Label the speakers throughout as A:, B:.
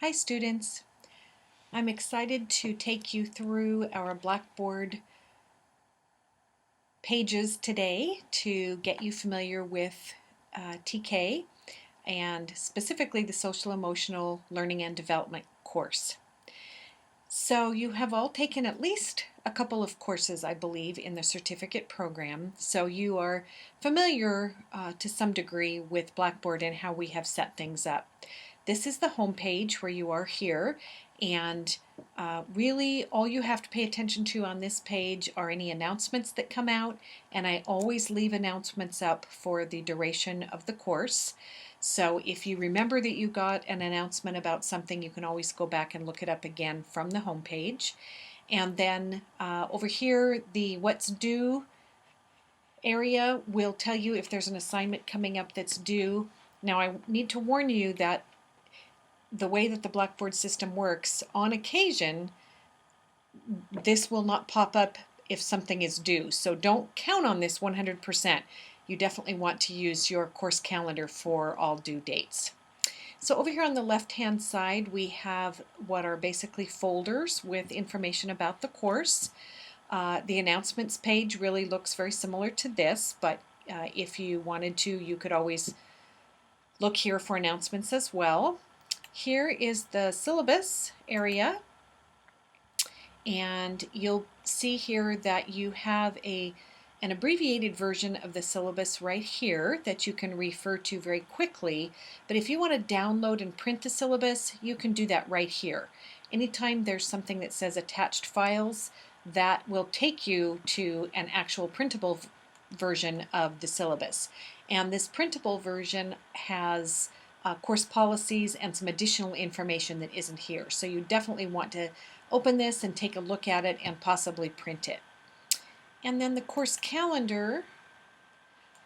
A: Hi students, I'm excited to take you through our Blackboard pages today to get you familiar with TK and specifically the Social Emotional Learning and Development course. So you have all taken at least a couple of courses, I believe, in the certificate program, so you are familiar to some degree with Blackboard and how we have set things up. This is the home page where you are here, and really all you have to pay attention to on this page are any announcements that come out, and I always leave announcements up for the duration of the course. So if you remember that you got an announcement about something, you can always go back and look it up again from the home page. And then over here, the what's due area will tell you if there's an assignment coming up that's due. Now I need to warn you that the way that the Blackboard system works, on occasion, this will not pop up if something is due. So don't count on this 100%. You definitely want to use your course calendar for all due dates. So over here on the left-hand side, we have what are basically folders with information about the course. The announcements page really looks very similar to this, but if you wanted to, you could always look here for announcements as well. Here is the syllabus area, and you'll see here that you have an abbreviated version of the syllabus right here that you can refer to very quickly. But if you want to download and print the syllabus, you can do that right here. Anytime there's something that says attached files, that will take you to an actual printable version of the syllabus. And this printable version has course policies and some additional information that isn't here. So you definitely want to open this and take a look at it and possibly print it. And then the course calendar,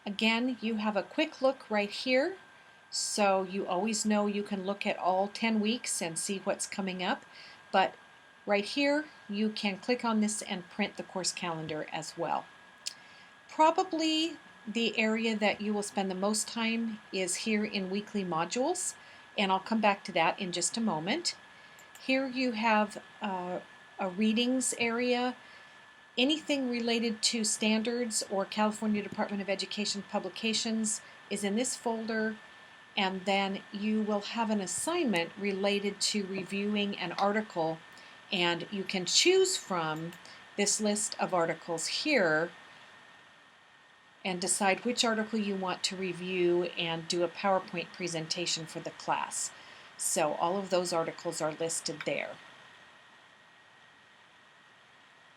A: again, you have a quick look right here. So you always know you can look at all 10 weeks and see what's coming up. But right here, you can click on this and print the course calendar as well. Probably the area that you will spend the most time is here in weekly modules, and I'll come back to that in just a moment. Here you have a readings area. Anything related to standards or California Department of Education publications is in this folder, and then you will have an assignment related to reviewing an article, and you can choose from this list of articles here and decide which article you want to review and do a PowerPoint presentation for the class. So all of those articles are listed there.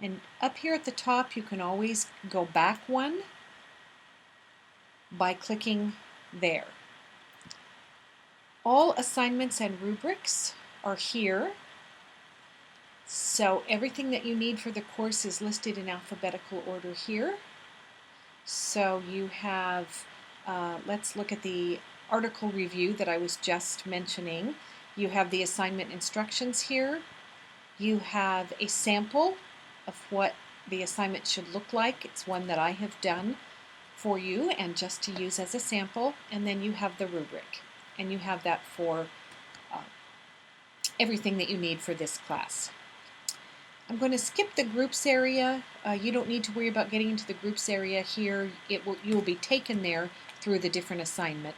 A: And up here at the top, you can always go back one by clicking there. All assignments and rubrics are here. So everything that you need for the course is listed in alphabetical order here. So you have, let's look at the article review that I was just mentioning. You have the assignment instructions here. You have a sample of what the assignment should look like. It's one that I have done for you and just to use as a sample. And then you have the rubric, and you have that for everything that you need for this class. I'm going to skip the groups area. You don't need to worry about getting into the groups area here. You will be taken there through the different assignments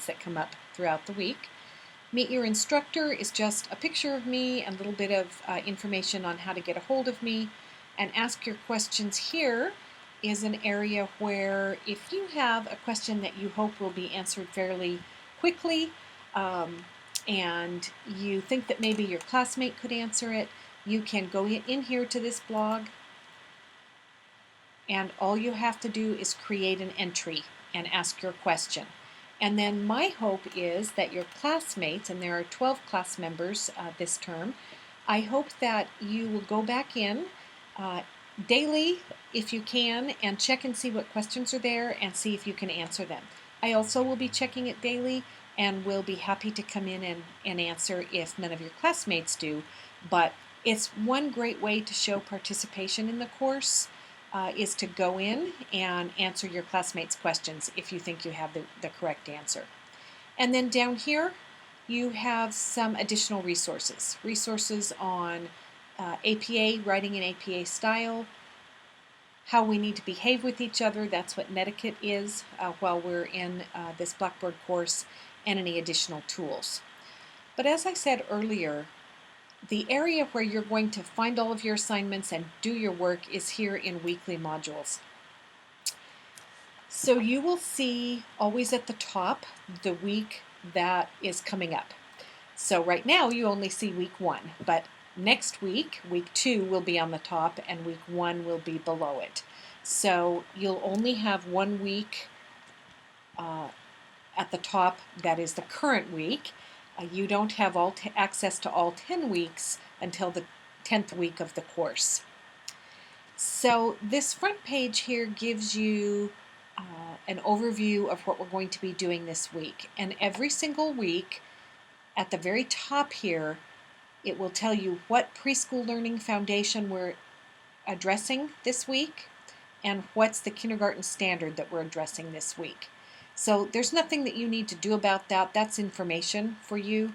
A: that come up throughout the week. Meet your instructor is just a picture of me and a little bit of information on how to get a hold of me. And ask your questions here is an area where if you have a question that you hope will be answered fairly quickly and you think that maybe your classmate could answer it, you can go in here to this blog, and all you have to do is create an entry and ask your question. And then my hope is that your classmates, and there are 12 class members this term, I hope that you will go back in daily if you can and check and see what questions are there and see if you can answer them. I also will be checking it daily and will be happy to come in and answer if none of your classmates do. But it's one great way to show participation in the course is to go in and answer your classmates' questions if you think you have the correct answer. And then down here, you have some additional resources. Resources on APA, writing in APA style, how we need to behave with each other, that's what netiquette is while we're in this Blackboard course, and any additional tools. But as I said earlier, the area where you're going to find all of your assignments and do your work is here in weekly modules. So you will see always at the top the week that is coming up. So right now you only see week 1, but next week, week 2 will be on the top and week 1 will be below it. So you'll only have 1 week at the top that is the current week. You don't have access to all 10 weeks until the 10th week of the course. So this front page here gives you an overview of what we're going to be doing this week. And every single week, at the very top here, it will tell you what preschool learning foundation we're addressing this week and what's the kindergarten standard that we're addressing this week. So there's nothing that you need to do about that. That's information for you,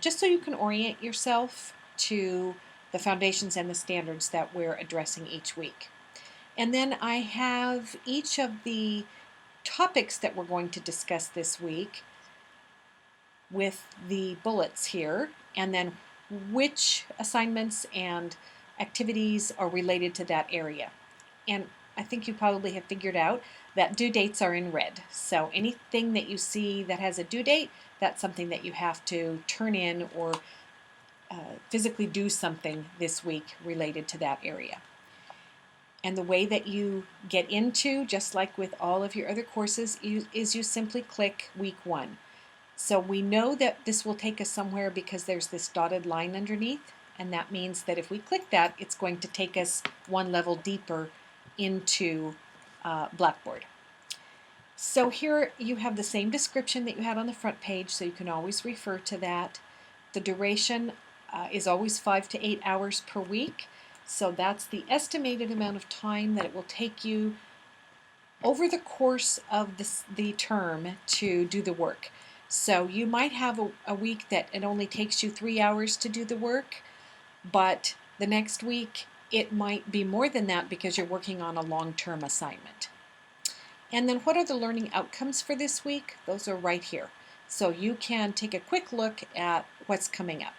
A: just so you can orient yourself to the foundations and the standards that we're addressing each week. And then I have each of the topics that we're going to discuss this week with the bullets here, and then which assignments and activities are related to that area. And I think you probably have figured out that due dates are in red. So anything that you see that has a due date, that's something that you have to turn in or physically do something this week related to that area. And the way that you get into, just like with all of your other courses, is you simply click week 1. So we know that this will take us somewhere because there's this dotted line underneath, and that means that if we click that, it's going to take us one level deeper into Blackboard. So here you have the same description that you had on the front page, so you can always refer to that. The duration is always 5 to 8 hours per week. So that's the estimated amount of time that it will take you over the course of the term to do the work. So you might have a week that it only takes you 3 hours to do the work, but the next week it might be more than that because you're working on a long-term assignment. And then what are the learning outcomes for this week? Those are right here. So you can take a quick look at what's coming up.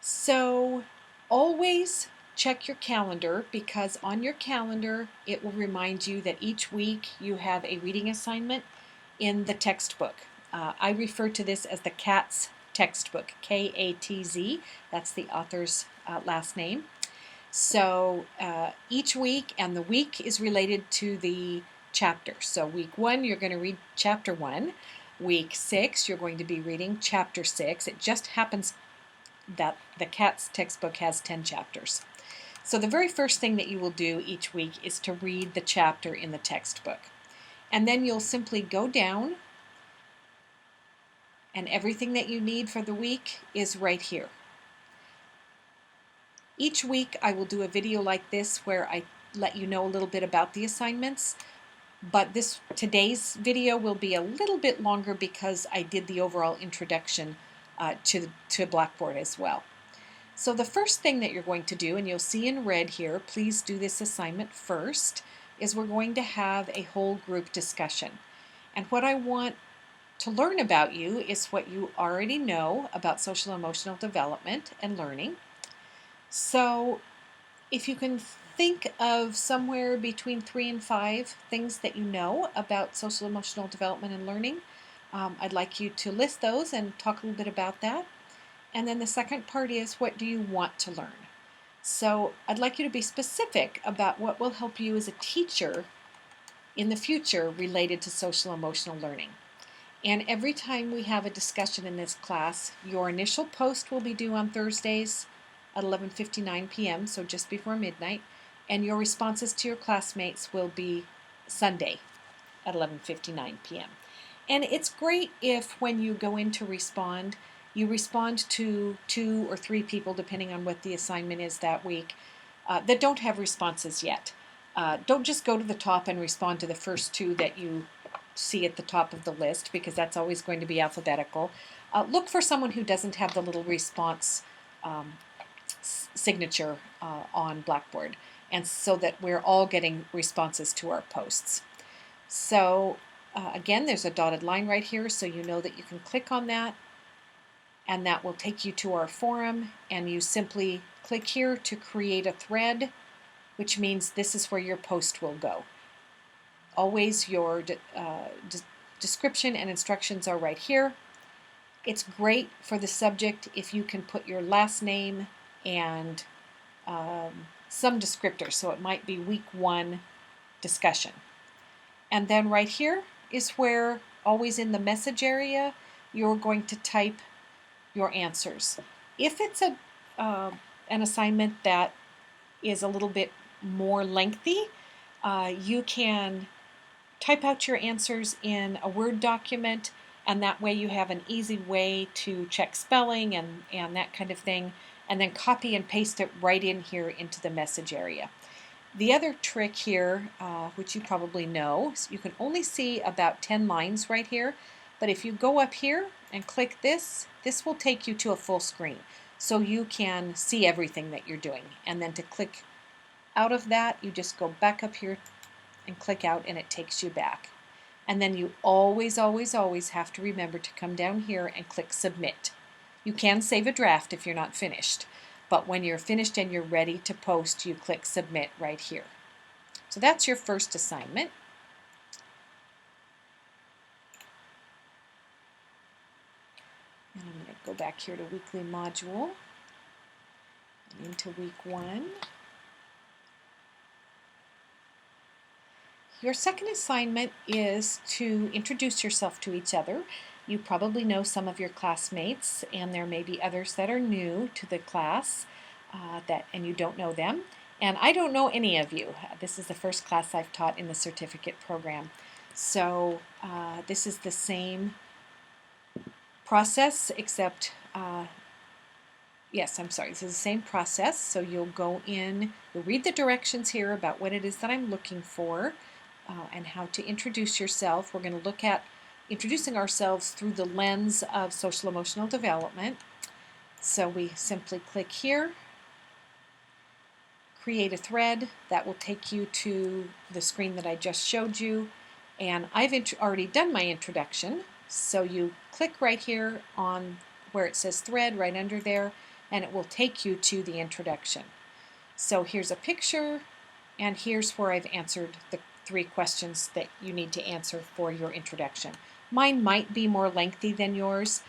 A: So always check your calendar, because on your calendar it will remind you that each week you have a reading assignment in the textbook. I refer to this as the CATZ textbook, K-A-T-Z. That's the author's last name. So each week, and the week is related to the chapter. So week 1 you're going to read chapter 1. Week 6 you're going to be reading chapter 6. It just happens that the CATZ textbook has 10 chapters. So the very first thing that you will do each week is to read the chapter in the textbook. And then you'll simply go down, and everything that you need for the week is right here. Each week I will do a video like this where I let you know a little bit about the assignments, but today's video will be a little bit longer because I did the overall introduction to Blackboard as well. So the first thing that you're going to do, and you'll see in red here, please do this assignment first, is we're going to have a whole group discussion. And what I want to learn about you is what you already know about social emotional development and learning. So if you can think of somewhere between 3 and 5 things that you know about social emotional development and learning, I'd like you to list those and talk a little bit about that. And then the second part is, what do you want to learn? So I'd like you to be specific about what will help you as a teacher in the future related to social emotional learning. And every time we have a discussion in this class, your initial post will be due on Thursdays at 11:59 p.m., so just before midnight, and your responses to your classmates will be Sunday at 11:59 p.m. And it's great if when you go in to respond, you respond to 2 or 3 people, depending on what the assignment is that week, that don't have responses yet. Don't just go to the top and respond to the first 2 that you see at the top of the list because that's always going to be alphabetical. Look for someone who doesn't have the little response signature on Blackboard, and so that we're all getting responses to our posts. So again, there's a dotted line right here, so you know that you can click on that, and that will take you to our forum, and you simply click here to create a thread, which means this is where your post will go. Always your description and instructions are right here. It's great for the subject if you can put your last name and some descriptor, so it might be week 1 discussion. And then right here is where, always in the message area, you're going to type your answers. If it's an assignment that is a little bit more lengthy, you can type out your answers in a Word document, and that way you have an easy way to check spelling and that kind of thing, and then copy and paste it right in here into the message area. The other trick here, which you probably know, is you can only see about 10 lines right here, but if you go up here and click this, this will take you to a full screen, so you can see everything that you're doing. And then to click out of that, you just go back up here and click out, and it takes you back. And then you always, always, always have to remember to come down here and click Submit. You can save a draft if you're not finished, but when you're finished and you're ready to post, you click Submit right here. So that's your first assignment. And I'm going to go back here to weekly module, into week 1. Your second assignment is to introduce yourself to each other. You probably know some of your classmates, and there may be others that are new to the class and you don't know them. And I don't know any of you. This is the first class I've taught in the certificate program. So this is the same process, except, yes, I'm sorry, this is the same process. So you'll go in, you'll read the directions here about what it is that I'm looking for. And how to introduce yourself. We're going to look at introducing ourselves through the lens of social emotional development. So we simply click here, create a thread. That will take you to the screen that I just showed you. And I've already done my introduction. So you click right here on where it says thread, right under there, and it will take you to the introduction. So here's a picture, and here's where I've answered the 3 questions that you need to answer for your introduction. Mine might be more lengthy than yours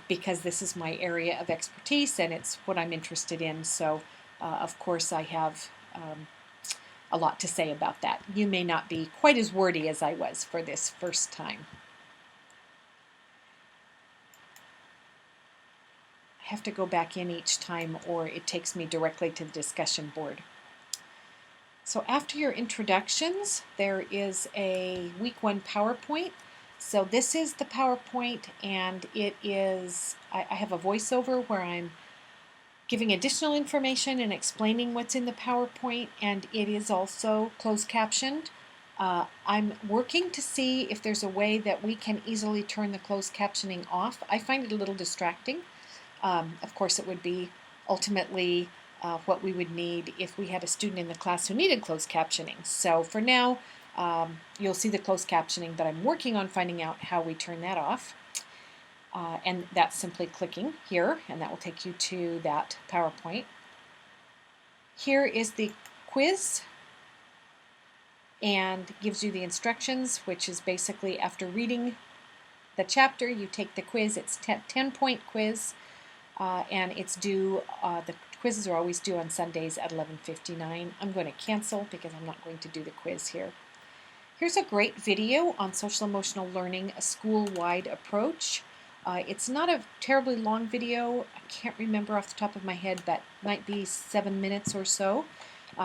A: because this is my area of expertise and it's what I'm interested in. So of course I have a lot to say about that. You may not be quite as wordy as I was for this first time. I have to go back in each time or it takes me directly to the discussion board. So after your introductions, there is a week 1 PowerPoint. So this is the PowerPoint, and it is, I have a voiceover where I'm giving additional information and explaining what's in the PowerPoint, and it is also closed captioned. I'm working to see if there's a way that we can easily turn the closed captioning off. I find it a little distracting. Of course, it would be ultimately what we would need if we had a student in the class who needed closed captioning. So for now, you'll see the closed captioning, but I'm working on finding out how we turn that off. And that's simply clicking here, and that will take you to that PowerPoint. Here is the quiz, and gives you the instructions, which is basically after reading the chapter, you take the quiz. It's a 10-point quiz, and it's due, the quizzes are always due on Sundays at 11:59. I'm going to cancel because I'm not going to do the quiz here. Here's a great video on social emotional learning, a school-wide approach. It's not a terribly long video. I can't remember off the top of my head, but might be 7 minutes or so.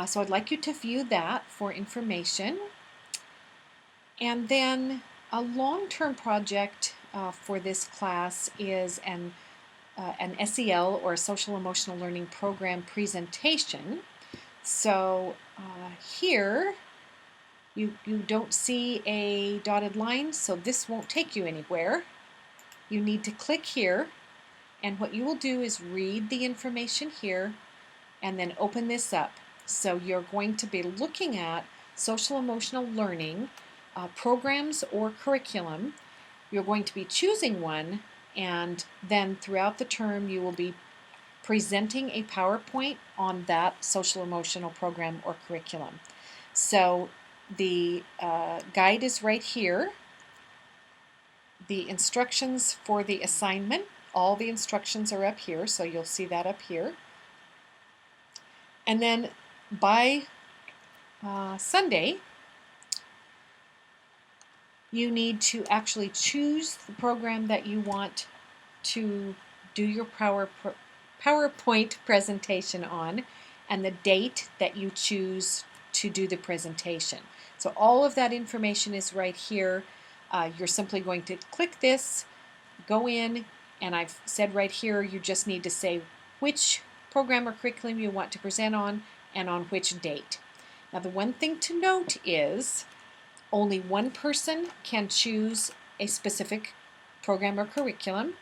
A: So I'd like you to view that for information. And then a long-term project for this class is an SEL, or a social emotional learning program presentation. So here You don't see a dotted line, so this won't take you anywhere. You need to click here, and what you will do is read the information here and then open this up. So you're going to be looking at social emotional learning programs or curriculum. You're going to be choosing one, and then throughout the term you will be presenting a PowerPoint on that social emotional program or curriculum. So the guide is right here. The instructions for the assignment, all the instructions are up here, so you'll see that up here. And then by Sunday, you need to actually choose the program that you want to do your PowerPoint presentation on, and the date that you choose to do the presentation. So all of that information is right here. You're simply going to click this, go in, and I've said right here you just need to say which program or curriculum you want to present on and on which date. Now the one thing to note is only one person can choose a specific program or curriculum.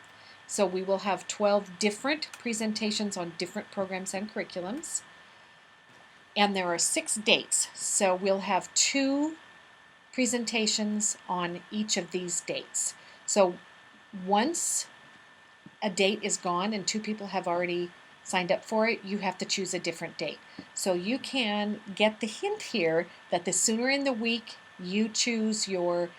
A: So we will have 12 different presentations on different programs and curriculums. And there are 6 dates. So we'll have 2 presentations on each of these dates. So once a date is gone and 2 people have already signed up for it, you have to choose a different date. So you can get the hint here that the sooner in the week you choose your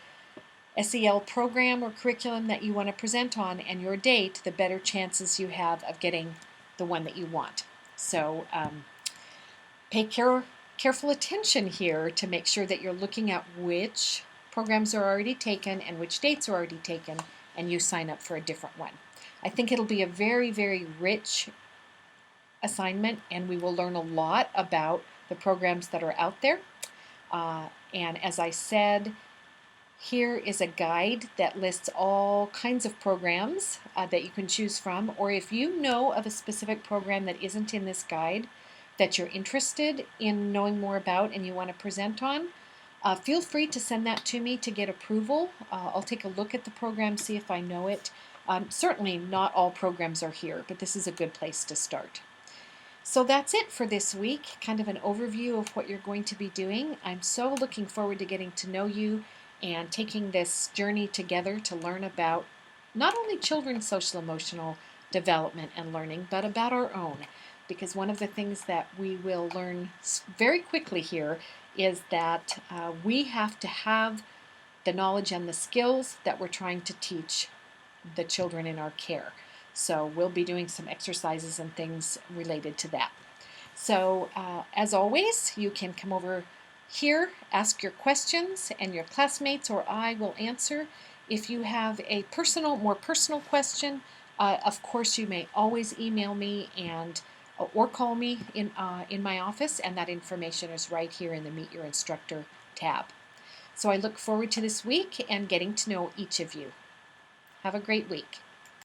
A: SEL program or curriculum that you want to present on and your date, the better chances you have of getting the one that you want. So pay careful attention here to make sure that you're looking at which programs are already taken and which dates are already taken, and you sign up for a different one. I think it'll be a very, very rich assignment, and we will learn a lot about the programs that are out there. And as I said, here is a guide that lists all kinds of programs that you can choose from, or if you know of a specific program that isn't in this guide that you're interested in knowing more about and you want to present on, feel free to send that to me to get approval. I'll take a look at the program, see if I know it. Certainly not all programs are here, but this is a good place to start. So that's it for this week, kind of an overview of what you're going to be doing. I'm so looking forward to getting to know you and taking this journey together to learn about not only children's social emotional development and learning, but about our own. Because one of the things that we will learn very quickly here is that we have to have the knowledge and the skills that we're trying to teach the children in our care. So we'll be doing some exercises and things related to that. So as always, you can come over here, ask your questions, and your classmates or I will answer. If you have a more personal question, of course you may always email me and or call me in my office, and that information is right here in the Meet Your Instructor tab. So I look forward to this week and getting to know each of you. Have a great week.